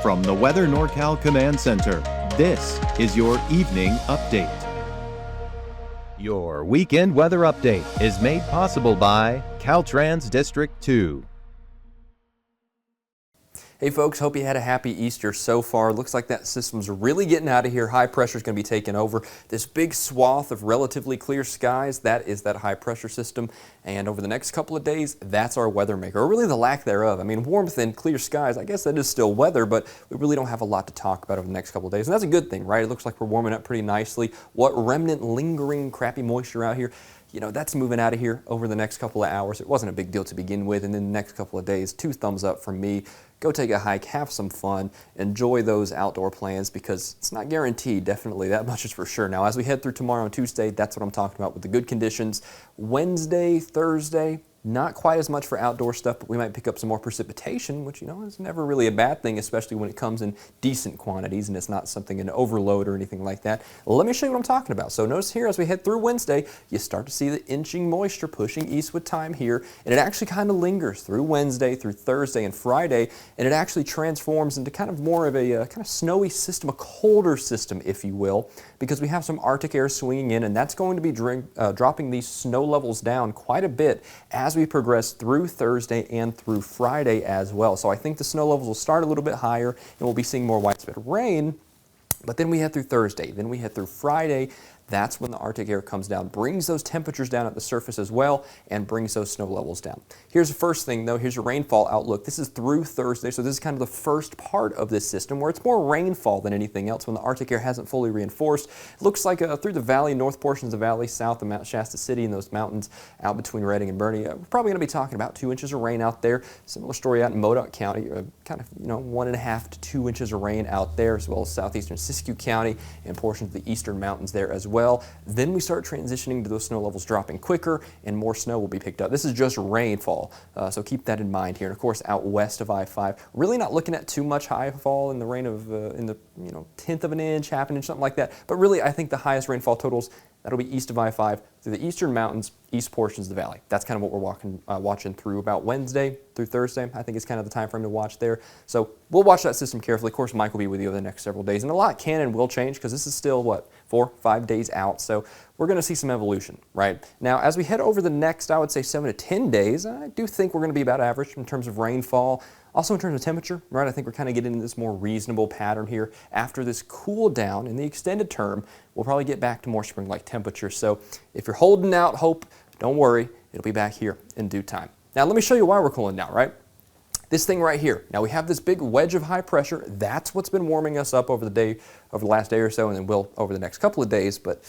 From the Weather NorCal Command Center, this is your evening update. Your weekend weather update is made possible by Caltrans District 2. Hey folks, hope you had a happy Easter so far. Looks like that system's really getting out of here. High pressure is going to be taking over. This big swath of relatively clear skies, that is that high pressure system. And over the next couple of days, that's our weather maker, or really the lack thereof. I mean, warmth and clear skies, I guess that is still weather, but we really don't have a lot to talk about over the next couple of days. And that's a good thing, right? It looks like we're warming up pretty nicely. What remnant lingering crappy moisture out here, you know, that's moving out of here over the next couple of hours. It wasn't a big deal to begin with, and then the next couple of days, 2 thumbs up from me. Go take a hike, have some fun, enjoy those outdoor plans because it's not guaranteed, definitely, that much is for sure. Now, as we head through tomorrow and Tuesday, that's what I'm talking about with the good conditions. Wednesday, Thursday, not quite as much for outdoor stuff, but we might pick up some more precipitation, which, you know, is never really a bad thing, especially when it comes in decent quantities and it's not something in overload or anything like that. Let me show you what I'm talking about. So notice here as we head through Wednesday, you start to see the inching moisture pushing east with time here, and it actually kind of lingers through Wednesday, through Thursday and Friday, and it actually transforms into kind of more of a kind of snowy system, a colder system, if you will, because we have some Arctic air swinging in, and that's going to be dropping these snow levels down quite a bit as we progress through Thursday and through Friday as well. So I think the snow levels will start a little bit higher and we'll be seeing more widespread rain, but then we head through Thursday, then we head through Friday. That's when the Arctic air comes down, brings those temperatures down at the surface as well, and brings those snow levels down. Here's the first thing though, here's your rainfall outlook. This is through Thursday, so this is kind of the first part of this system where it's more rainfall than anything else when the Arctic air hasn't fully reinforced. It looks like through the valley, north portions of the valley, south of Mount Shasta City and those mountains out between Redding and Boerne, we're probably going to be talking about 2 inches of rain out there. Similar story out in Modoc County, kind of, you know, 1.5 to 2 inches of rain out there, as well as southeastern Siskiyou County and portions of the eastern mountains there as well. Then we start transitioning to those snow levels dropping quicker and more snow will be picked up. This is just rainfall, so keep that in mind here. And of course, out west of I-5, really not looking at too much high fall in the rain of, in the 1/10 of an inch, half an inch, something like that. But really, I think the highest rainfall totals, that'll be east of I-5 through the eastern mountains, east portions of the valley. That's kind of what we're watching through about Wednesday through Thursday. I think it's kind of the time frame to watch there. So we'll watch that system carefully. Of course, Mike will be with you over the next several days. And a lot can and will change because this is still, what, 4-5 days out. So we're going to see some evolution, right? Now, as we head over the next, I would say 7 to 10 days, I do think we're going to be about average in terms of rainfall. Also in terms of temperature, right, I think we're kind of getting into this more reasonable pattern here. After this cool down in the extended term, we'll probably get back to more spring-like temperatures. So if you're holding out hope, don't worry, it'll be back here in due time. Now let me show you why we're cooling down, right? This thing right here. Now we have this big wedge of high pressure. That's what's been warming us up over the last day or so, and then will over the next couple of days, but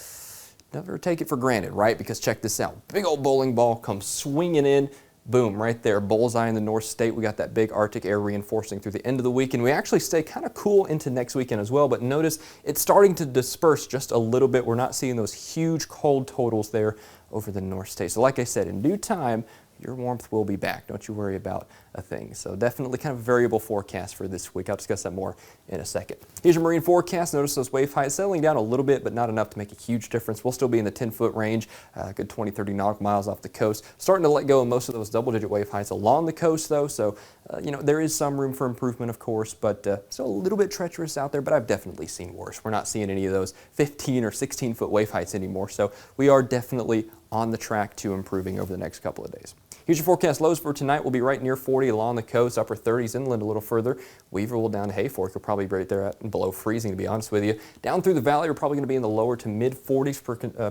never take it for granted, right? Because check this out. Big old bowling ball comes swinging in. Boom, right there, bullseye in the North State. We got that big Arctic air reinforcing through the end of the week, and we actually stay kind of cool into next weekend as well, but notice it's starting to disperse just a little bit. We're not seeing those huge cold totals there over the North State. So like I said, in due time, your warmth will be back. Don't you worry about a thing. So definitely kind of a variable forecast for this week. I'll discuss that more in a second. Here's your marine forecast. Notice those wave heights settling down a little bit, but not enough to make a huge difference. We'll still be in the 10-foot range, good 20-30 nautical miles off the coast. Starting to let go of most of those double-digit wave heights along the coast, though. So, you know, there is some room for improvement, of course, but still a little bit treacherous out there, but I've definitely seen worse. We're not seeing any of those 15 or 16-foot wave heights anymore. So we are definitely on the track to improving over the next couple of days. Here's your forecast lows for tonight. We'll be right near 40 along the coast, upper 30s inland a little further. Weaverville down to Hayfork will probably be right there at below freezing, to be honest with you. Down through the valley, we're probably going to be in the lower to mid 40s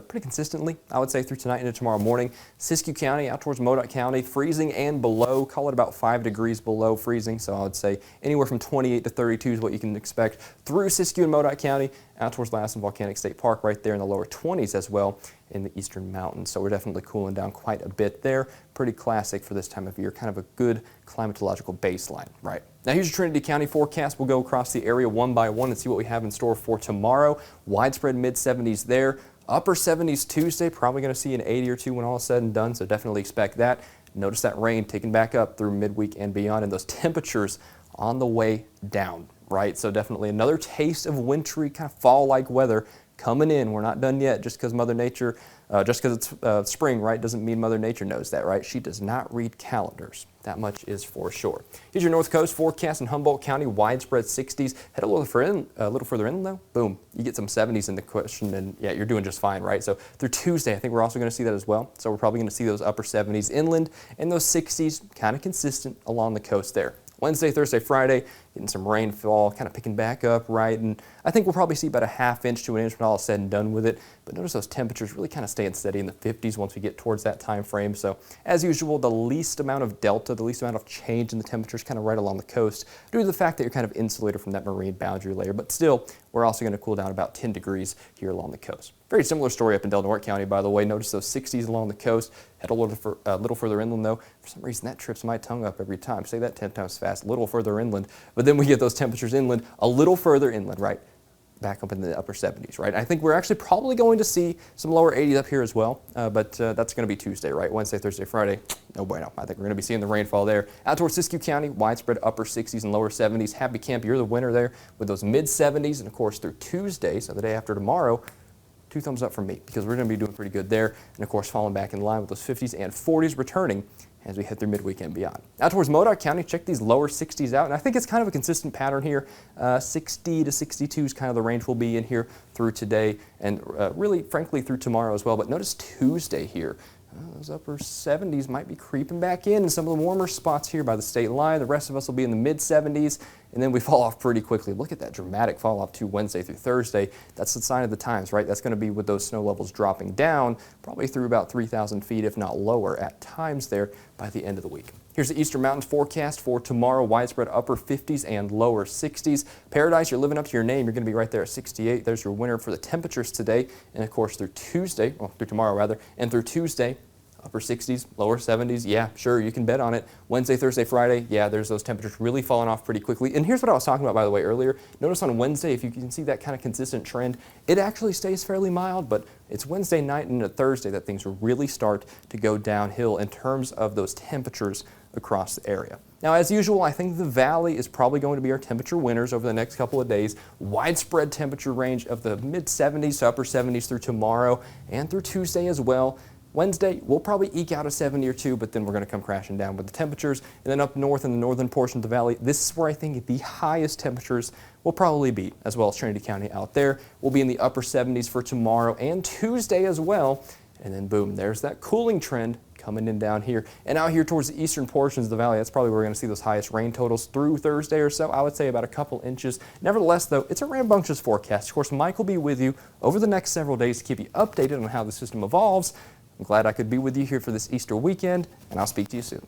pretty consistently, I would say, through tonight into tomorrow morning. Siskiyou County out towards Modoc County, freezing and below, call it about 5 degrees below freezing. So I would say anywhere from 28 to 32 is what you can expect through Siskiyou and Modoc County, out towards Lassen Volcanic State Park right there in the lower 20s as well in the eastern mountains. So we're definitely cooling down quite a bit there. Pretty classic for this time of year, kind of a good climatological baseline, right? Now here's your Trinity County forecast. We'll go across the area one by one and see what we have in store for tomorrow. Widespread mid-70s there. Upper 70s Tuesday, probably going to see an 80 or 2 when all is said and done, so definitely expect that. Notice that rain taking back up through midweek and beyond, and those temperatures on the way down, right? So definitely another taste of wintry kind of fall-like weather coming in. We're not done yet. Just because Mother Nature, just because it's spring, right, doesn't mean Mother Nature knows that, right? She does not read calendars. That much is for sure. Here's your North Coast forecast in Humboldt County, widespread 60s. Head a little further inland though, boom, you get some 70s in the question, and yeah, you're doing just fine, right? So through Tuesday, I think we're also going to see that as well. So we're probably going to see those upper 70s inland and those 60s kind of consistent along the coast there. Wednesday, Thursday, Friday, getting some rainfall, kind of picking back up, right? And I think we'll probably see about a ½ inch to an inch when all is said and done with it. But notice those temperatures really kind of staying steady in the 50s once we get towards that time frame. So as usual, the least amount of delta, the least amount of change in the temperatures kind of right along the coast due to the fact that you're kind of insulated from that marine boundary layer. But still, we're also going to cool down about 10 degrees here along the coast. Very similar story up in Del Norte County, by the way. Notice those 60s along the coast. Head a little further inland, though. For some reason, that trips my tongue up every time. Say that 10 times fast, a little further inland. But then we get those temperatures inland, a little further inland, right? Back up in the upper 70s, right? I think we're actually probably going to see some lower 80s up here as well, but that's going to be Tuesday, right? Wednesday, Thursday, Friday, no bueno. I think we're going to be seeing the rainfall there. Out towards Siskiyou County, widespread upper 60s and lower 70s. Happy Camp, you're the winner there with those mid 70s, and of course through Tuesday, so the day after tomorrow, 2 thumbs up from me because we're going to be doing pretty good there, and of course falling back in line with those 50s and 40s returning as we head through midweek and beyond. Out towards Modoc County, check these lower 60s out, and I think it's kind of a consistent pattern here. 60 to 62 is kind of the range we'll be in here through today, and really, frankly, through tomorrow as well. But notice Tuesday here. Those upper 70s might be creeping back in some of the warmer spots here by the state line. The rest of us will be in the mid 70s, and then we fall off pretty quickly. Look at that dramatic fall off to Wednesday through Thursday. That's the sign of the times, right? That's going to be with those snow levels dropping down, probably through about 3,000 feet, if not lower at times there by the end of the week. Here's the Eastern Mountains forecast for tomorrow. Widespread upper 50s and lower 60s. Paradise, you're living up to your name. You're going to be right there at 68. There's your winner for the temperatures today. And of course through Tuesday, well, through tomorrow rather, and through Tuesday, upper 60s, lower 70s, yeah, sure, you can bet on it. Wednesday, Thursday, Friday, yeah, there's those temperatures really falling off pretty quickly. And here's what I was talking about, by the way, earlier. Notice on Wednesday, if you can see that kind of consistent trend, it actually stays fairly mild, but it's Wednesday night and Thursday that things really start to go downhill in terms of those temperatures across the area. Now, as usual, I think the valley is probably going to be our temperature winners over the next couple of days. Widespread temperature range of the mid 70s to upper 70s through tomorrow and through Tuesday as well. Wednesday, we'll probably eke out a 70 or 2, but then we're going to come crashing down with the temperatures. And then up north in the northern portion of the valley, this is where I think the highest temperatures will probably be, as well as Trinity County out there. We'll be in the upper 70s for tomorrow and Tuesday as well. And then boom, there's that cooling trend coming in down here. And out here towards the eastern portions of the valley, that's probably where we're going to see those highest rain totals through Thursday or so. I would say about a couple inches. Nevertheless, though, it's a rambunctious forecast. Of course, Mike will be with you over the next several days to keep you updated on how the system evolves. I'm glad I could be with you here for this Easter weekend, and I'll speak to you soon.